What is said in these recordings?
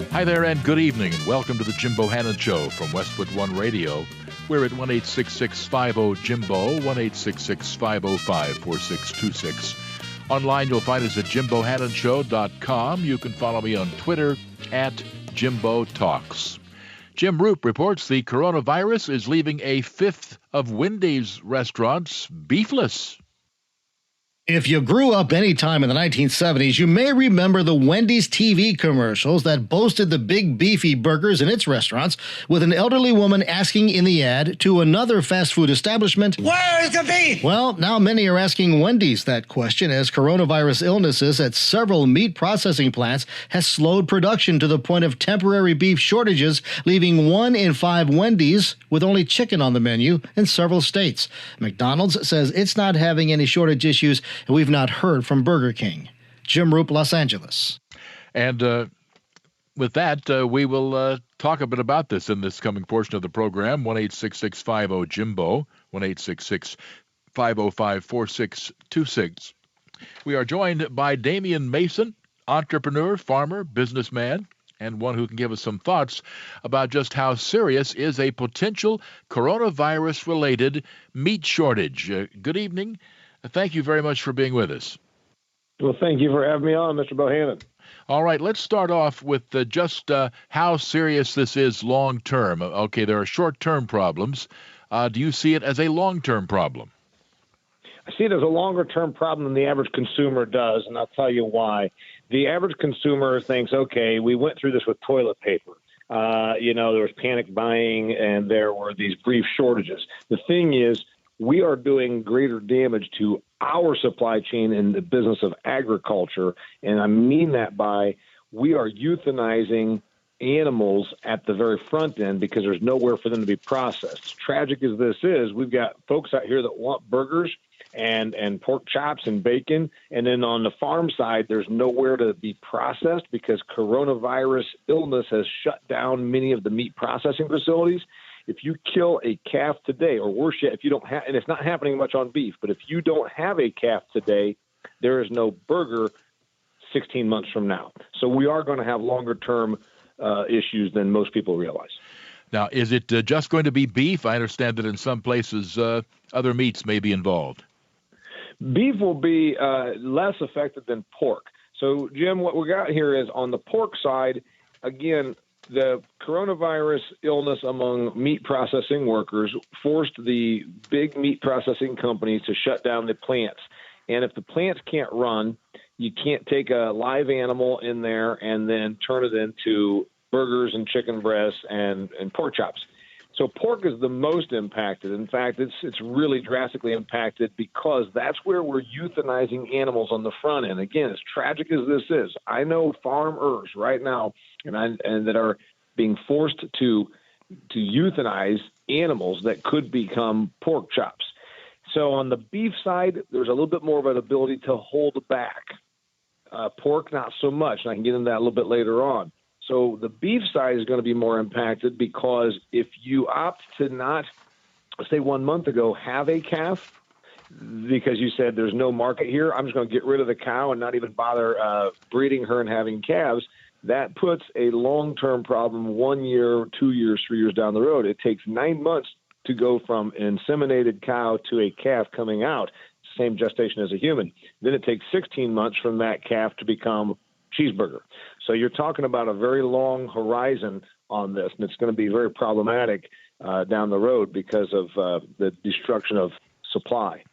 Hi there and good evening and welcome to the Jim Bohannon Show from Westwood One Radio. We're at 1-866-50-JIMBO, 1-866-505-4626. Online you'll find us at jimbohannonshow.com. You can follow me on Twitter at Jimbo Talks. Jim Roop reports the coronavirus is leaving a fifth of Wendy's restaurants beefless. If you grew up any time in the 1970s, you may remember the Wendy's TV commercials that boasted the big beefy burgers in its restaurants, with an elderly woman asking in the ad to another fast food establishment, "Where's the beef?" Well, now many are asking Wendy's that question as coronavirus illnesses at several meat processing plants has slowed production to the point of temporary beef shortages, leaving 1 in 5 Wendy's with only chicken on the menu in several states. McDonald's says it's not having any shortage issues, and we've not heard from Burger King. Jim Roop, Los Angeles. And with that, we will talk a bit about this in this coming portion of the program. 1-866-50-JIMBO, 1-866-505-4626. We are joined by Damian Mason, entrepreneur, farmer, businessman, and one who can give us some thoughts about just how serious is a potential coronavirus-related meat shortage. Good evening. Thank you very much for being with us. Well, thank you for having me on, Mr. Bohannon. All right, let's start off with just how serious this is long-term. Okay, there are short-term problems. Do you see it as a long-term problem? I see it as a longer-term problem than the average consumer does, and I'll tell you why. The average consumer thinks, okay, we went through this with toilet paper. There was panic buying, and there were these brief shortages. The thing is, we are doing greater damage to our supply chain in the business of agriculture. And I mean that by we are euthanizing animals at the very front end because there's nowhere for them to be processed. As tragic as this is, we've got folks out here that want burgers and pork chops and bacon. And then on the farm side, there's nowhere to be processed because coronavirus illness has shut down many of the meat processing facilities. If you kill a calf today, or worse yet, if you don't have, and it's not happening much on beef, but if you don't have a calf today, there is no burger 16 months from now. So we are going to have longer term issues than most people realize. Now, is it just going to be beef? I understand that in some places other meats may be involved. Beef will be less affected than pork. So, Jim, what we got here is on the pork side, again, the coronavirus illness among meat processing workers forced the big meat processing companies to shut down the plants. And if the plants can't run, you can't take a live animal in there and then turn it into burgers and chicken breasts and pork chops. So pork is the most impacted. In fact, it's really drastically impacted because that's where we're euthanizing animals on the front end. Again, as tragic as this is, I know farmers right now and that are being forced to euthanize animals that could become pork chops. So on the beef side, there's a little bit more of an ability to hold back. Pork, not so much, and I can get into that a little bit later on. So the beef side is going to be more impacted because if you opt to not, say 1 month ago, have a calf because you said there's no market here, I'm just going to get rid of the cow and not even bother breeding her and having calves, that puts a long-term problem 1 year, 2 years, 3 years down the road. It takes 9 months to go from an inseminated cow to a calf coming out, same gestation as a human. Then it takes 16 months from that calf to become cheeseburger. So you're talking about a very long horizon on this, and it's going to be very problematic down the road because of the destruction of supply.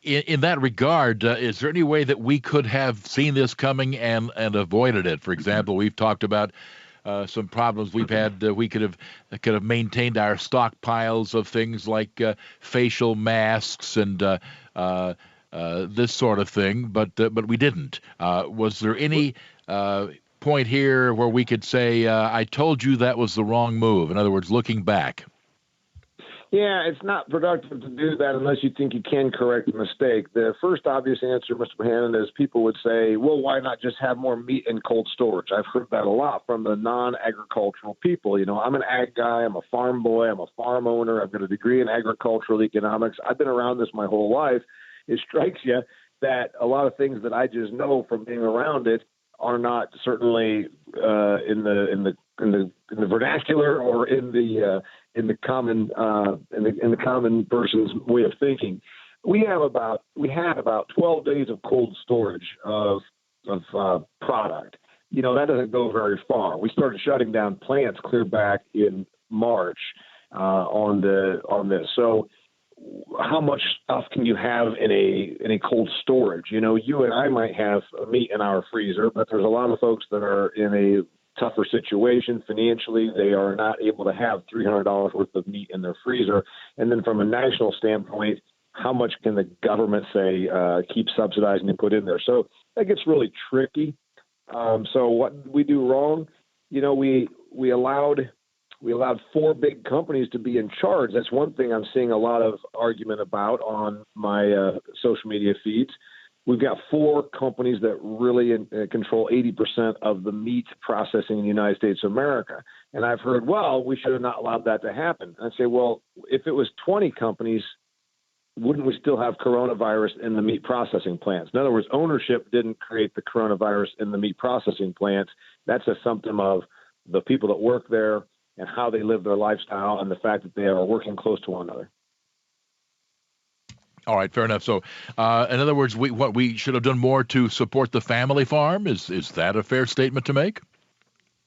In that regard, is there any way that we could have seen this coming and avoided it? For example, we've talked about some problems we've had. We could have maintained our stockpiles of things like facial masks and this sort of thing, but we didn't. Was there any point here where we could say, I told you that was the wrong move? In other words, looking back. Yeah, it's not productive to do that unless you think you can correct a mistake. The first obvious answer, Mr. Bohannon, is people would say, well, why not just have more meat in cold storage? I've heard that a lot from the non-agricultural people. You know, I'm an ag guy. I'm a farm boy. I'm a farm owner. I've got a degree in agricultural economics. I've been around this my whole life. It strikes you that a lot of things that I just know from being around it are not certainly in the vernacular or in the common person's way of thinking. We had about 12 days of cold storage of product. That doesn't go very far. We started shutting down plants clear back in March on this. So how much stuff can you have in a cold storage? You and I might have meat in our freezer, but there's a lot of folks that are in a tougher situation financially. They are not able to have $300 worth of meat in their freezer. And then from a national standpoint, how much can the government say keep subsidizing and put in there? So that gets really tricky. So what did we do wrong? We allowed 4 big companies to be in charge. That's one thing I'm seeing a lot of argument about on my social media feeds. We've got 4 companies that really control 80% of the meat processing in the United States of America. And I've heard, well, we should have not allowed that to happen. I say, well, if it was 20 companies, wouldn't we still have coronavirus in the meat processing plants? In other words, ownership didn't create the coronavirus in the meat processing plants. That's a symptom of the people that work there and how they live their lifestyle and the fact that they are working close to one another. All right, fair enough. So, in other words, we should have done more to support the family farm. Is that a fair statement to make?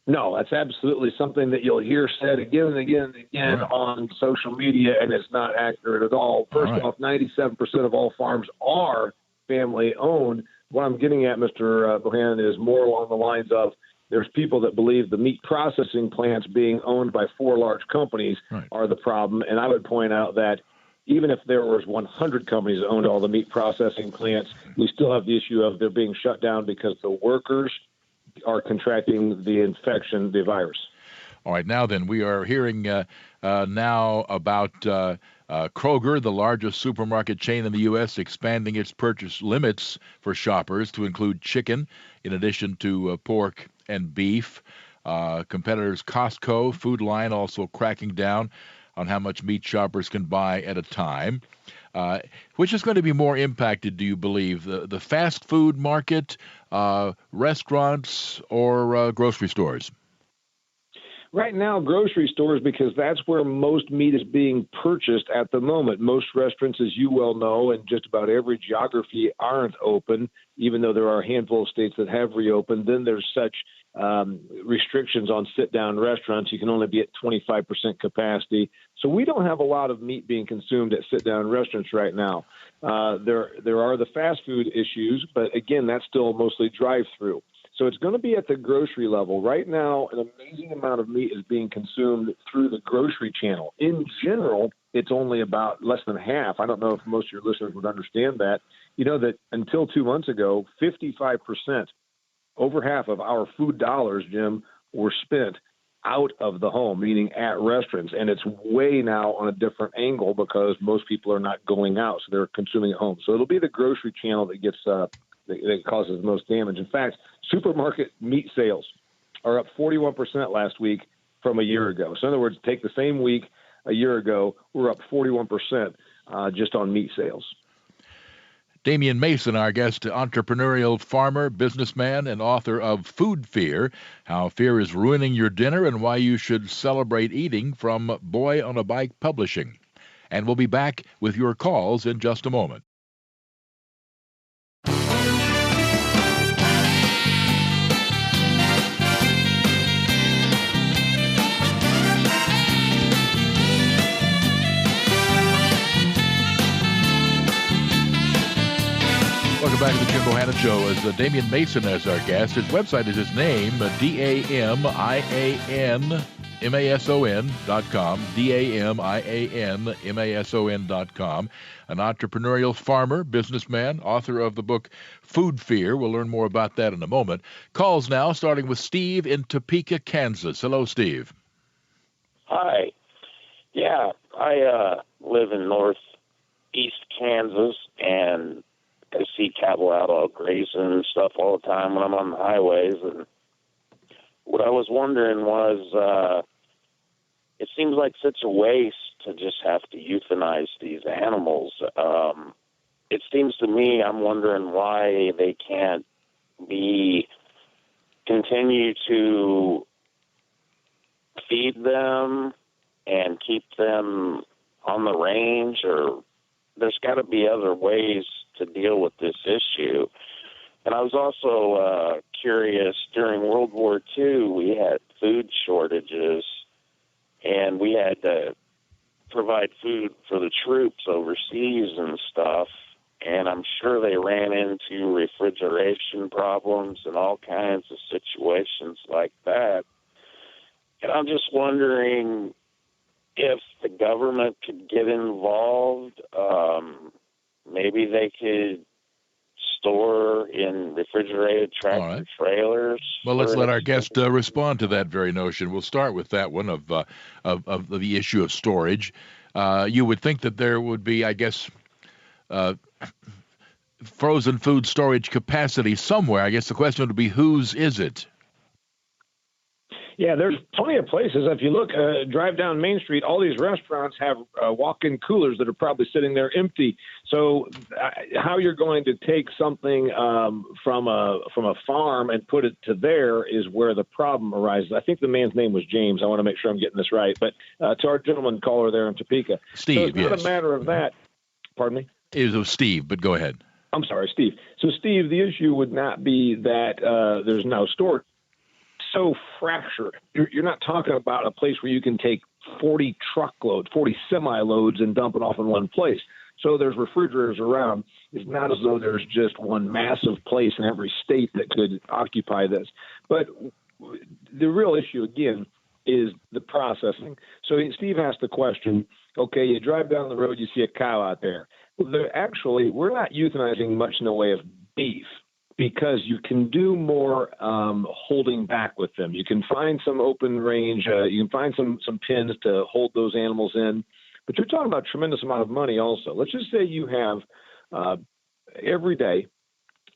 No, that's absolutely something that you'll hear said again and again and again on social media, and it's not accurate at all. First off, 97% of all farms are family-owned. What I'm getting at, Mr. Bohannon, is more along the lines of there's people that believe the meat processing plants being owned by 4 large companies are the problem, and I would point out that even if there was 100 companies that owned all the meat processing plants, we still have the issue of they're being shut down because the workers are contracting the infection, the virus. All right, now then, we are hearing now about Kroger, the largest supermarket chain in the U.S., expanding its purchase limits for shoppers to include chicken, in addition to pork and beef. Competitors Costco, Food Lion also cracking down on how much meat shoppers can buy at a time. Which is going to be more impacted, do you believe, the fast food market, restaurants, or grocery stores? Right now, grocery stores, because that's where most meat is being purchased at the moment. Most restaurants, as you well know, in just about every geography aren't open, even though there are a handful of states that have reopened. Then there's such restrictions on sit-down restaurants. You can only be at 25% capacity. So we don't have a lot of meat being consumed at sit-down restaurants right now. There are the fast food issues, but again, that's still mostly drive-through. So it's going to be at the grocery level. Right now, an amazing amount of meat is being consumed through the grocery channel. In general, it's only about less than half. I don't know if most of your listeners would understand that. You know that until 2 months ago, 55%, over half of our food dollars, Jim, were spent out of the home, meaning at restaurants. And it's way now on a different angle because most people are not going out, so they're consuming at home. So it'll be the grocery channel that gets that causes the most damage. In fact, supermarket meat sales are up 41% last week from a year ago. So in other words, take the same week a year ago, we're up 41% just on meat sales. Damian Mason, our guest, entrepreneurial farmer, businessman, and author of Food Fear, How Fear is Ruining Your Dinner and Why You Should Celebrate Eating, from Boy on a Bike Publishing. And we'll be back with your calls in just a moment. Welcome back to the Jim Bohannon Show. As Damian Mason as our guest. His website is his name, DamianMason.com, DamianMason.com. An entrepreneurial farmer, businessman, author of the book Food Fear. We'll learn more about that in a moment. Calls now, starting with Steve in Topeka, Kansas. Hello, Steve. Hi. Yeah, I live in northeast Kansas, and I see cattle out all grazing and stuff all the time when I'm on the highways. And what I was wondering was, it seems like such a waste to just have to euthanize these animals. It seems to me, I'm wondering why they can't be continue to feed them and keep them on the range, or there's got to be other ways to deal with this issue. And I was also curious, during World War II, we had food shortages, and we had to provide food for the troops overseas and stuff. And I'm sure they ran into refrigeration problems and all kinds of situations like that. And I'm just wondering if the government could get involved. Maybe they could store in refrigerated tractor trailers. Well, let's let our guest respond to that very notion. We'll start with that one of the issue of storage. You would think that there would be, I guess, frozen food storage capacity somewhere. I guess the question would be, whose is it? Yeah, there's plenty of places. If you look, drive down Main Street, all these restaurants have walk-in coolers that are probably sitting there empty. So how you're going to take something from a farm and put it to there is where the problem arises. I think the man's name was James. I want to make sure I'm getting this right. But to our gentleman caller there in Topeka. Steve, so it's not a matter of that. Pardon me? It was Steve, but go ahead. I'm sorry, Steve. So, Steve, the issue would not be that there's no storage. So fractured. You're not talking about a place where you can take 40 truckloads, 40 semi-loads and dump it off in one place. So there's refrigerators around. It's not as though there's just one massive place in every state that could occupy this. But the real issue, again, is the processing. So Steve asked the question, okay, you drive down the road, you see a cow out there. Well, we're not euthanizing much in the way of beef, because you can do more holding back with them. You can find some open range. You can find some pens to hold those animals in. But you're talking about a tremendous amount of money also. Let's just say you have every day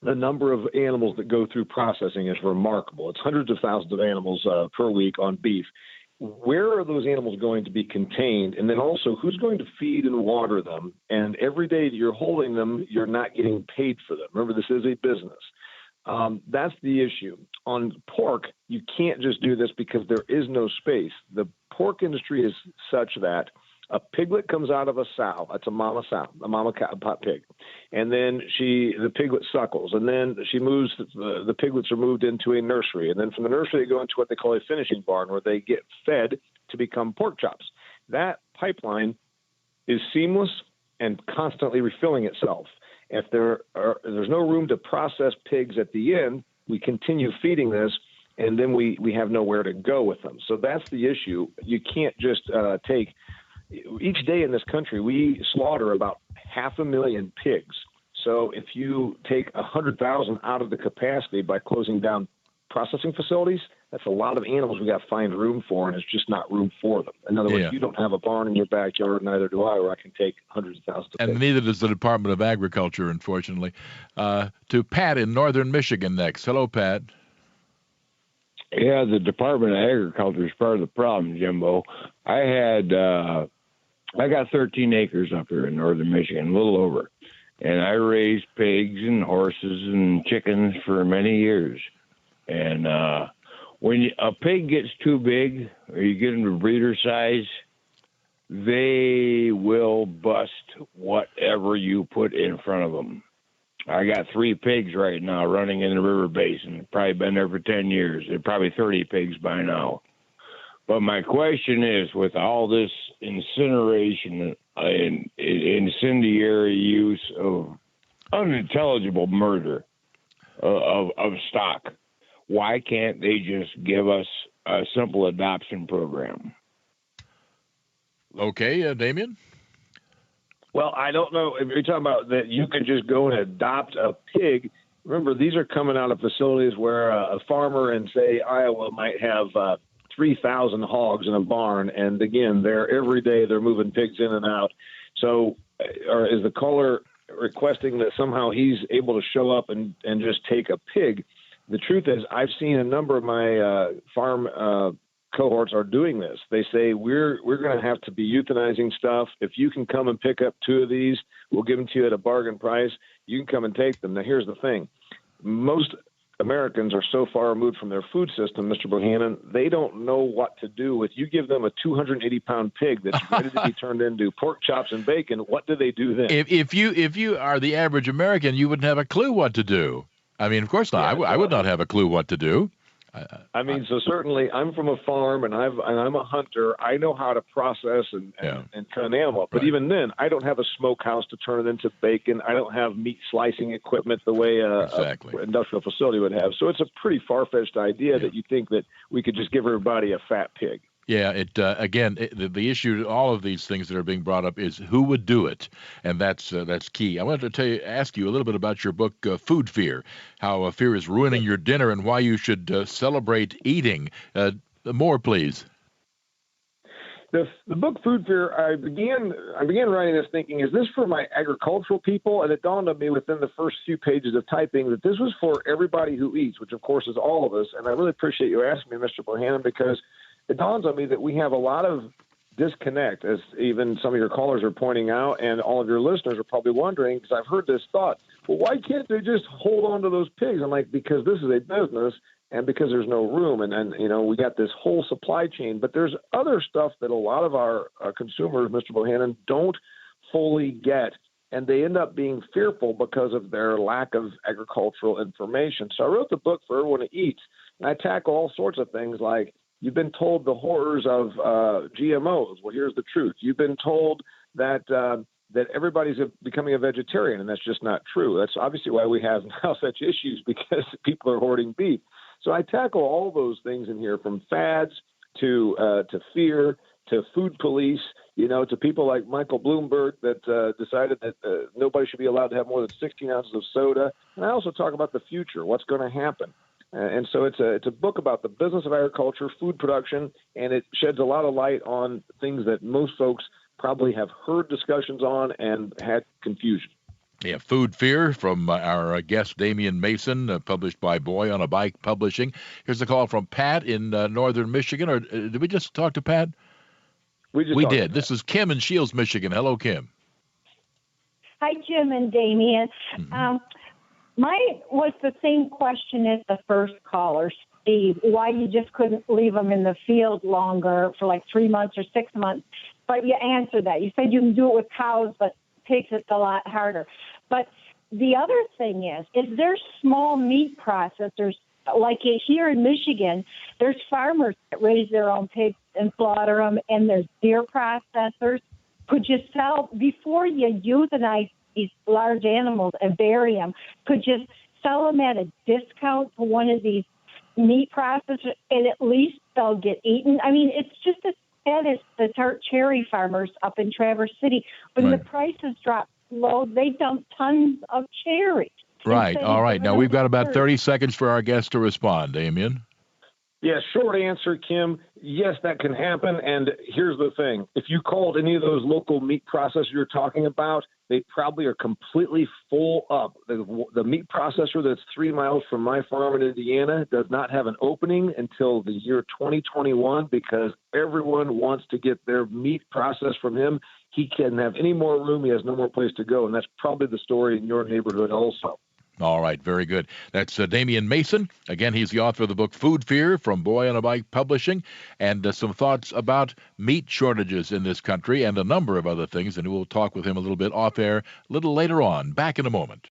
the number of animals that go through processing is remarkable. It's hundreds of thousands of animals per week on beef. Where are those animals going to be contained? And then also, who's going to feed and water them? And every day that you're holding them, you're not getting paid for them. Remember, this is a business. That's the issue. On pork, you can't just do this because there is no space. The pork industry is such that a piglet comes out of a sow. That's a mama sow, a mama pot pig. And then the piglet suckles. And then she moves, the piglets are moved into a nursery. And then from the nursery, they go into what they call a finishing barn, where they get fed to become pork chops. That pipeline is seamless and constantly refilling itself. If there's no room to process pigs at the end, we continue feeding this, and then we have nowhere to go with them. So that's the issue. You can't just take... Each day in this country, we slaughter about 500,000 pigs. So if you take 100,000 out of the capacity by closing down processing facilities, that's a lot of animals we got to find room for, and it's just not room for them. In other words, you don't have a barn in your backyard, neither do I, where I can take hundreds of thousands of pigs. And neither does the Department of Agriculture, unfortunately. To Pat in northern Michigan next. Hello, Pat. Yeah, the Department of Agriculture is part of the problem, Jimbo. I got 13 acres up here in northern Michigan, a little over. And I raised pigs and horses and chickens for many years. And when a pig gets too big, or you get them to breeder size, they will bust whatever you put in front of them. I got 3 pigs right now running in the river basin. Probably been there for 10 years. They're probably 30 pigs by now. But my question is, with all this incineration and incendiary use of unintelligible murder of stock, why can't they just give us a simple adoption program? Okay, Damian? Well, I don't know if you're talking about that you could just go and adopt a pig. Remember, these are coming out of facilities where a farmer in, say, Iowa might have 3,000 hogs in a barn. And again, every day they're moving pigs in and out. So or is the caller requesting that somehow he's able to show up and just take a pig? The truth is, I've seen a number of my farm cohorts are doing this. They say, we're going to have to be euthanizing stuff. If you can come and pick up 2 of these, we'll give them to you at a bargain price. You can come and take them. Now, here's the thing. Most Americans are so far removed from their food system, Mr. Bohannon, they don't know what to do with. You give them a 280-pound pig that's ready to be turned into pork chops and bacon. What do they do then? If you are the average American, you wouldn't have a clue what to do. I mean, of course not. I would not have a clue what to do. I mean, so certainly I'm from a farm and I'm a hunter. I know how to process and cut an animal. But even then, I don't have a smokehouse to turn it into bacon. I don't have meat slicing equipment the way an industrial facility would have. So it's a pretty far-fetched idea that you think that we could just give everybody a fat pig. Yeah, the issue to all of these things that are being brought up is who would do it, and that's key. I wanted to ask you a little bit about your book, Food Fear, how fear is ruining your dinner and why you should celebrate eating. More, please. The book Food Fear, I began writing this thinking, is this for my agricultural people? And it dawned on me within the first few pages of typing that this was for everybody who eats, which of course is all of us. And I really appreciate you asking me, Mr. Bohannon, because it dawns on me that we have a lot of disconnect, as even some of your callers are pointing out, and all of your listeners are probably wondering, because I've heard this thought, well, why can't they just hold on to those pigs? I'm like, because this is a business and because there's no room. And we got this whole supply chain, but there's other stuff that a lot of our consumers, Mr. Bohannon, don't fully get. And they end up being fearful because of their lack of agricultural information. So I wrote the book for everyone to eat. And I tackle all sorts of things like, you've been told the horrors of GMOs. Well, here's the truth. You've been told that everybody's becoming a vegetarian, and that's just not true. That's obviously why we have now such issues, because people are hoarding beef. So I tackle all those things in here, from fads to fear to food police, to people like Michael Bloomberg that decided that nobody should be allowed to have more than 16 ounces of soda. And I also talk about the future, what's going to happen. And so it's a book about the business of agriculture, food production, and it sheds a lot of light on things that most folks probably have heard discussions on and had confusion. Yeah, Food Fear from our guest Damian Mason, published by Boy on a Bike Publishing. Here's a call from Pat in northern Michigan. Or did we just talk to Pat? We did. This is Kim in Shields, Michigan. Hello, Kim. Hi, Jim and Damian. Mm-hmm. Mine was the same question as the first caller, Steve, why you just couldn't leave them in the field longer for like 3 months or 6 months. But you answered that. You said you can do it with cows, but pigs it's a lot harder. But the other thing is there's small meat processors, like here in Michigan, there's farmers that raise their own pigs and slaughter them, and there's deer processors. Could you sell, before you euthanize these large animals and bury them, could you sell them at a discount to one of these meat processors, and at least they'll get eaten? I mean, it's just as bad as the tart cherry farmers up in Traverse City. When the prices drop low, they dump tons of cherries. Right. All right. Now, we've got about 30 seconds for our guest to respond. Damian? Yeah, short answer, Kim. Yes, that can happen. And here's the thing. If you called any of those local meat processors you're talking about, they probably are completely full up. The meat processor that's 3 miles from my farm in Indiana does not have an opening until the year 2021, because everyone wants to get their meat processed from him. He can't have any more room. He has no more place to go. And that's probably the story in your neighborhood also. All right, very good. That's Damian Mason. Again, he's the author of the book Food Fear from Boy on a Bike Publishing, and some thoughts about meat shortages in this country and a number of other things. And we'll talk with him a little bit off air a little later on. Back in a moment.